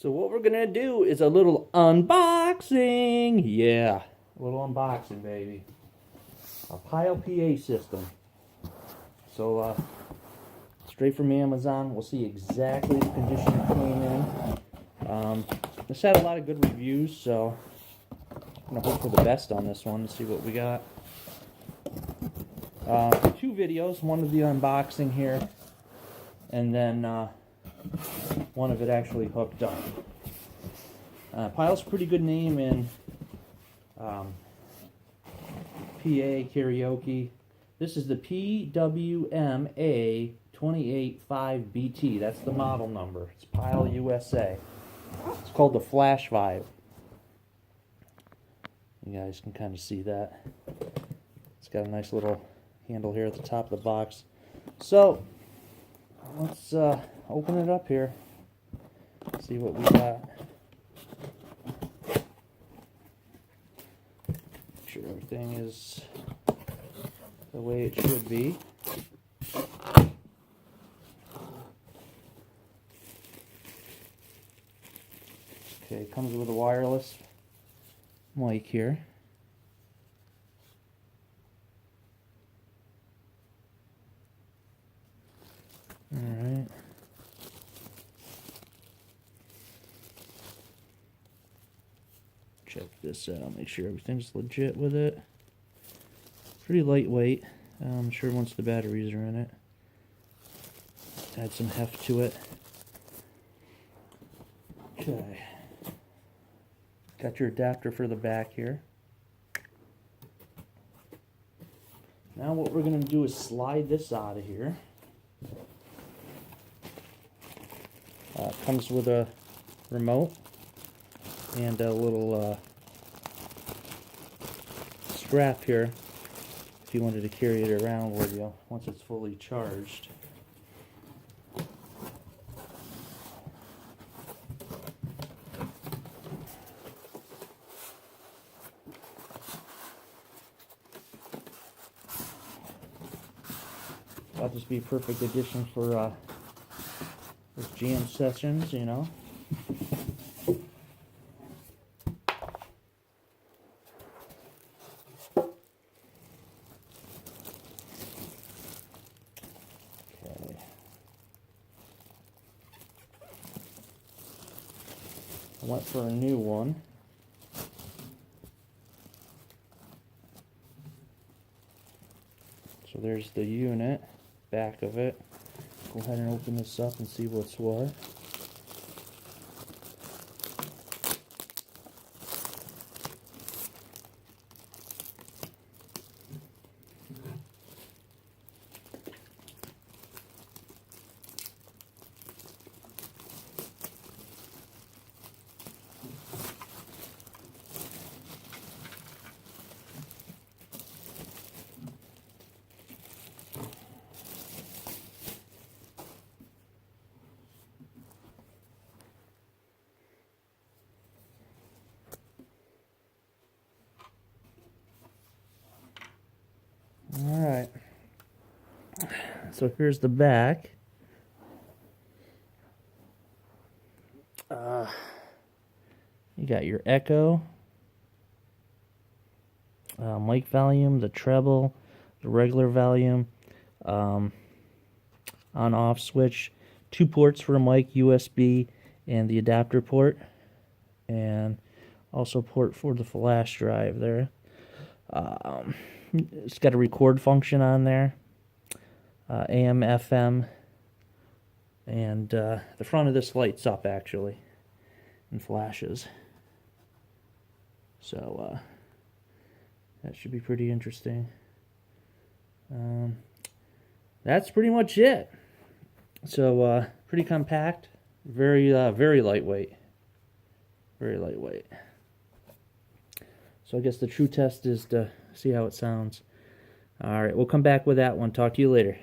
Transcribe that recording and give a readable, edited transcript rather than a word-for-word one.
So what we're gonna do is a little unboxing. Yeah, a little unboxing, baby. A Pyle PA system. So straight from Amazon. We'll see exactly the condition it came in. This had a lot of good reviews, so I'm gonna hope for the best on this one and see what we got. Two videos, one of the unboxing here, and then one of it actually hooked up. Pyle's a pretty good name in PA karaoke. This is the PWMA 285BT. That's the model number. It's Pyle USA. It's called the FlashVibe. You guys can kind of see that. It's got a nice little handle here at the top of the box. So let's open it up here. See what we got. Make sure everything is the way it should be. Okay, it comes with a wireless mic here. Alright. Check this out, make sure everything's legit with it. Pretty lightweight. I'm sure once the batteries are in it. Add some heft to it. Okay. Got your adapter for the back here. Now what we're going to do is slide this out of here. Comes with a remote and a little strap here if you wanted to carry it around with you once it's fully charged. That'll just be a perfect addition for those jam sessions, you know. Okay. I went for a new one. So there's the unit, back of it. Go ahead and open this up and see what's what. Alright, so here's the back. You got your echo, mic volume, the treble, the regular volume, on-off switch, 2 ports for a mic, USB, and the adapter port, and also port for the flash drive there. It's got a record function on there, AM, FM, and the front of this lights up actually and flashes. So that should be pretty interesting. That's pretty much it. So pretty compact, very lightweight, very lightweight. So I guess the true test is to see how it sounds. All right, we'll come back with that one. Talk to you later.